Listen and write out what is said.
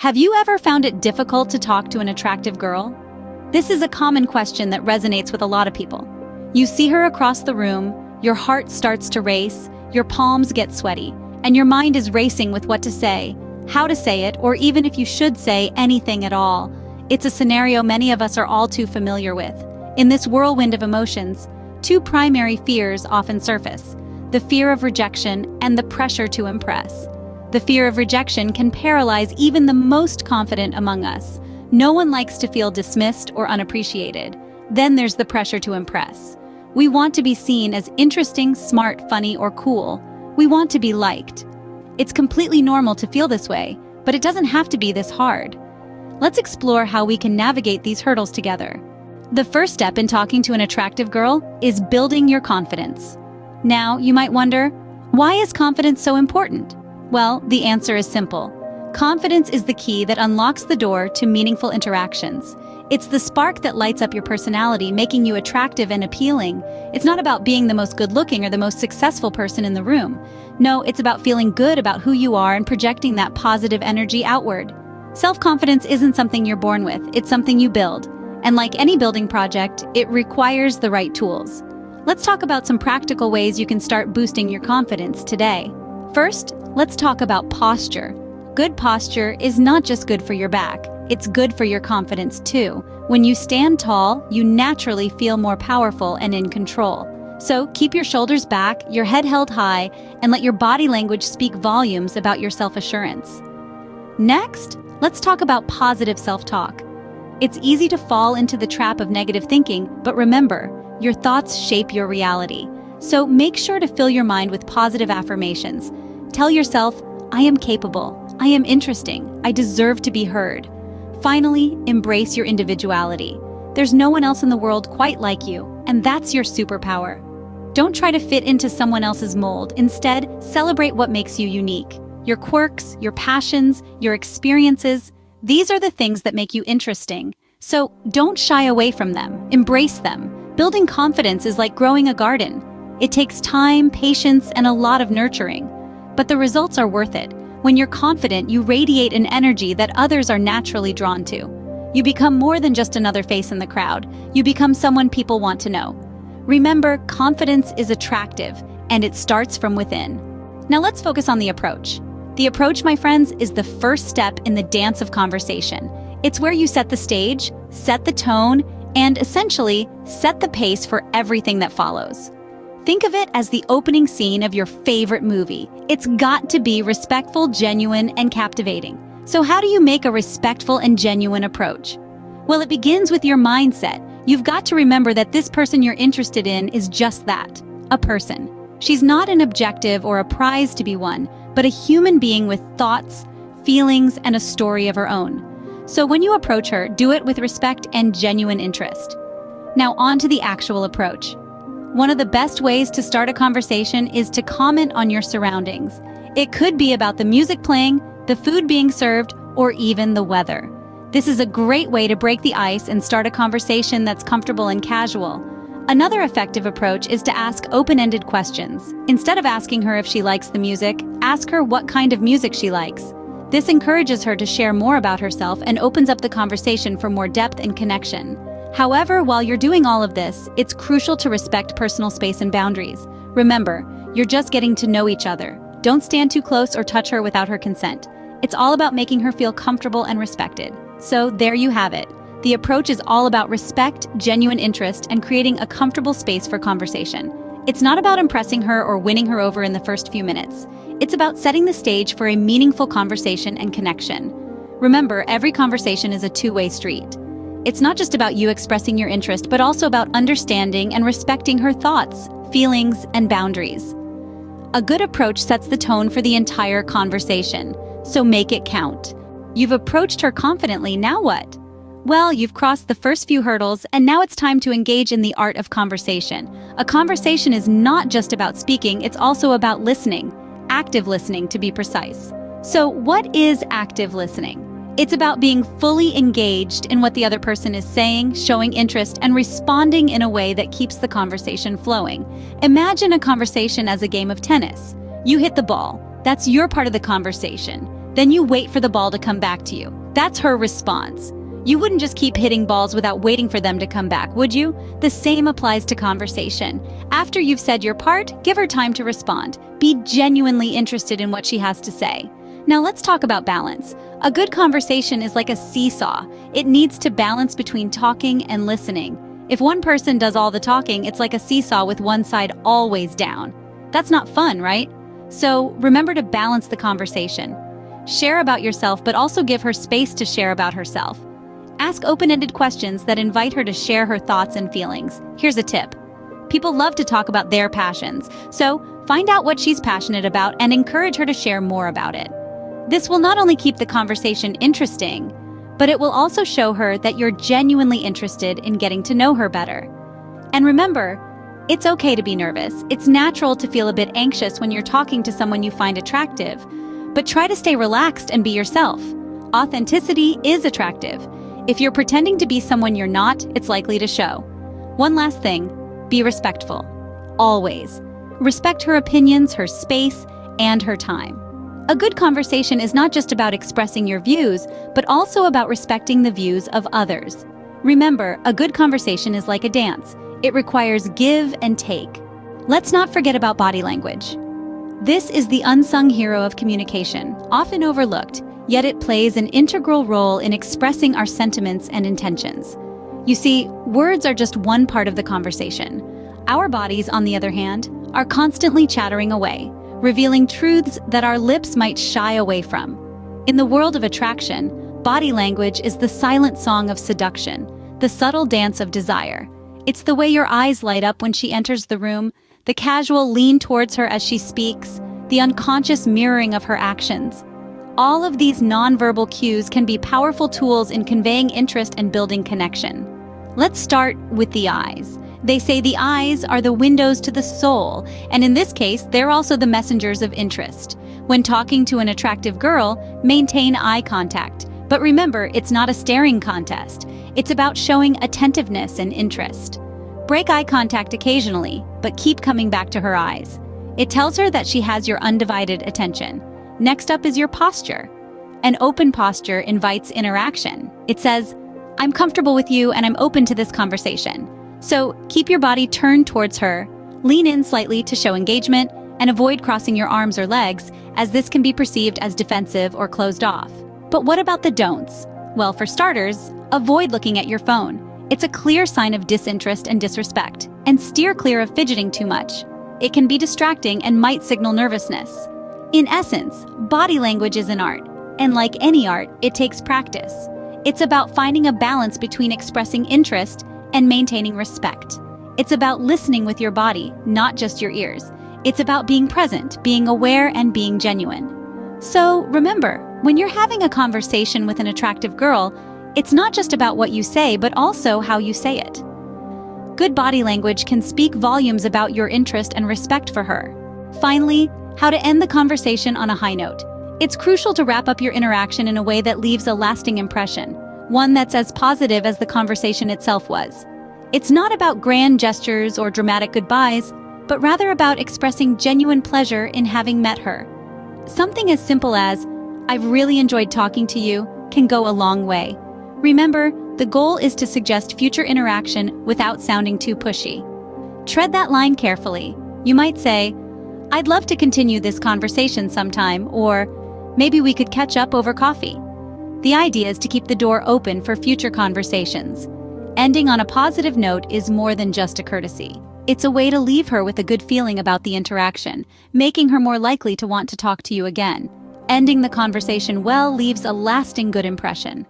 Have you ever found it difficult to talk to an attractive girl? This is a common question that resonates with a lot of people. You see her across the room, your heart starts to race, your palms get sweaty, and your mind is racing with what to say, how to say it, or even if you should say anything at all. It's a scenario many of us are all too familiar with. In this whirlwind of emotions, two primary fears often surface: the fear of rejection and the pressure to impress. The fear of rejection can paralyze even the most confident among us. No one likes to feel dismissed or unappreciated. Then there's the pressure to impress. We want to be seen as interesting, smart, funny, or cool. We want to be liked. It's completely normal to feel this way, but it doesn't have to be this hard. Let's explore how we can navigate these hurdles together. The first step in talking to an attractive girl is building your confidence. Now, you might wonder, why is confidence so important? Well, the answer is simple. Confidence is the key that unlocks the door to meaningful interactions. It's the spark that lights up your personality, making you attractive and appealing. It's not about being the most good-looking or the most successful person in the room. No, it's about feeling good about who you are and projecting that positive energy outward. Self-confidence isn't something you're born with, it's something you build. And like any building project, it requires the right tools. Let's talk about some practical ways you can start boosting your confidence today. First, let's talk about posture. Good posture is not just good for your back, it's good for your confidence too. When you stand tall, you naturally feel more powerful and in control. So keep your shoulders back, your head held high, and let your body language speak volumes about your self-assurance. Next, let's talk about positive self-talk. It's easy to fall into the trap of negative thinking, but remember, your thoughts shape your reality. So make sure to fill your mind with positive affirmations. Tell yourself, I am capable, I am interesting, I deserve to be heard. Finally, embrace your individuality. There's no one else in the world quite like you, and that's your superpower. Don't try to fit into someone else's mold. Instead, celebrate what makes you unique. Your quirks, your passions, your experiences, these are the things that make you interesting. So don't shy away from them, embrace them. Building confidence is like growing a garden. It takes time, patience, and a lot of nurturing. But the results are worth it. When you're confident, you radiate an energy that others are naturally drawn to. You become more than just another face in the crowd. You become someone people want to know. Remember, confidence is attractive, and it starts from within. Now let's focus on the approach. The approach, my friends, is the first step in the dance of conversation. It's where you set the stage, set the tone, and essentially set the pace for everything that follows. Think of it as the opening scene of your favorite movie. It's got to be respectful, genuine, and captivating. So how do you make a respectful and genuine approach? Well, it begins with your mindset. You've got to remember that this person you're interested in is just that, a person. She's not an objective or a prize to be won, but a human being with thoughts, feelings, and a story of her own. So when you approach her, do it with respect and genuine interest. Now on to the actual approach. One of the best ways to start a conversation is to comment on your surroundings. It could be about the music playing, the food being served, or even the weather. This is a great way to break the ice and start a conversation that's comfortable and casual. Another effective approach is to ask open-ended questions. Instead of asking her if she likes the music, ask her what kind of music she likes. This encourages her to share more about herself and opens up the conversation for more depth and connection. However, while you're doing all of this, it's crucial to respect personal space and boundaries. Remember, you're just getting to know each other. Don't stand too close or touch her without her consent. It's all about making her feel comfortable and respected. So there you have it. The approach is all about respect, genuine interest, and creating a comfortable space for conversation. It's not about impressing her or winning her over in the first few minutes. It's about setting the stage for a meaningful conversation and connection. Remember, every conversation is a two-way street. It's not just about you expressing your interest, but also about understanding and respecting her thoughts, feelings, and boundaries. A good approach sets the tone for the entire conversation, so make it count. You've approached her confidently, now what? Well, you've crossed the first few hurdles, and now it's time to engage in the art of conversation. A conversation is not just about speaking, it's also about listening. Active listening, to be precise. So what is active listening? It's about being fully engaged in what the other person is saying, showing interest, and responding in a way that keeps the conversation flowing. Imagine a conversation as a game of tennis. You hit the ball. That's your part of the conversation. Then you wait for the ball to come back to you. That's her response. You wouldn't just keep hitting balls without waiting for them to come back, would you? The same applies to conversation. After you've said your part, give her time to respond. Be genuinely interested in what she has to say. Now let's talk about balance. A good conversation is like a seesaw. It needs to balance between talking and listening. If one person does all the talking, it's like a seesaw with one side always down. That's not fun, right? So remember to balance the conversation. Share about yourself, but also give her space to share about herself. Ask open-ended questions that invite her to share her thoughts and feelings. Here's a tip. People love to talk about their passions, so find out what she's passionate about and encourage her to share more about it. This will not only keep the conversation interesting, but it will also show her that you're genuinely interested in getting to know her better. And remember, it's okay to be nervous. It's natural to feel a bit anxious when you're talking to someone you find attractive, but try to stay relaxed and be yourself. Authenticity is attractive. If you're pretending to be someone you're not, it's likely to show. One last thing, be respectful. Always. Respect her opinions, her space, and her time. A good conversation is not just about expressing your views, but also about respecting the views of others. Remember, a good conversation is like a dance. It requires give and take. Let's not forget about body language. This is the unsung hero of communication, often overlooked, yet it plays an integral role in expressing our sentiments and intentions. You see, words are just one part of the conversation. Our bodies, on the other hand, are constantly chattering away, revealing truths that our lips might shy away from. In the world of attraction, body language is the silent song of seduction, the subtle dance of desire. It's the way your eyes light up when she enters the room, the casual lean towards her as she speaks, the unconscious mirroring of her actions. All of these nonverbal cues can be powerful tools in conveying interest and building connection. Let's start with the eyes. They say the eyes are the windows to the soul, and in this case, they're also the messengers of interest. When talking to an attractive girl, maintain eye contact. But remember, it's not a staring contest. It's about showing attentiveness and interest. Break eye contact occasionally, but keep coming back to her eyes. It tells her that she has your undivided attention. Next up is your posture. An open posture invites interaction. It says, I'm comfortable with you and I'm open to this conversation. So keep your body turned towards her, lean in slightly to show engagement, and avoid crossing your arms or legs, as this can be perceived as defensive or closed off. But what about the don'ts? Well, for starters, avoid looking at your phone. It's a clear sign of disinterest and disrespect, and steer clear of fidgeting too much. It can be distracting and might signal nervousness. In essence, body language is an art, and like any art, it takes practice. It's about finding a balance between expressing interest and maintaining respect. It's about listening with your body, not just your ears. It's about being present, being aware, and being genuine. So remember, when you're having a conversation with an attractive girl, it's not just about what you say, but also how you say it. Good body language can speak volumes about your interest and respect for her. Finally, how to end the conversation on a high note. It's crucial to wrap up your interaction in a way that leaves a lasting impression, one that's as positive as the conversation itself was. It's not about grand gestures or dramatic goodbyes, but rather about expressing genuine pleasure in having met her. Something as simple as, I've really enjoyed talking to you, can go a long way. Remember, the goal is to suggest future interaction without sounding too pushy. Tread that line carefully. You might say, I'd love to continue this conversation sometime, or maybe we could catch up over coffee. The idea is to keep the door open for future conversations. Ending on a positive note is more than just a courtesy. It's a way to leave her with a good feeling about the interaction, making her more likely to want to talk to you again. Ending the conversation well leaves a lasting good impression.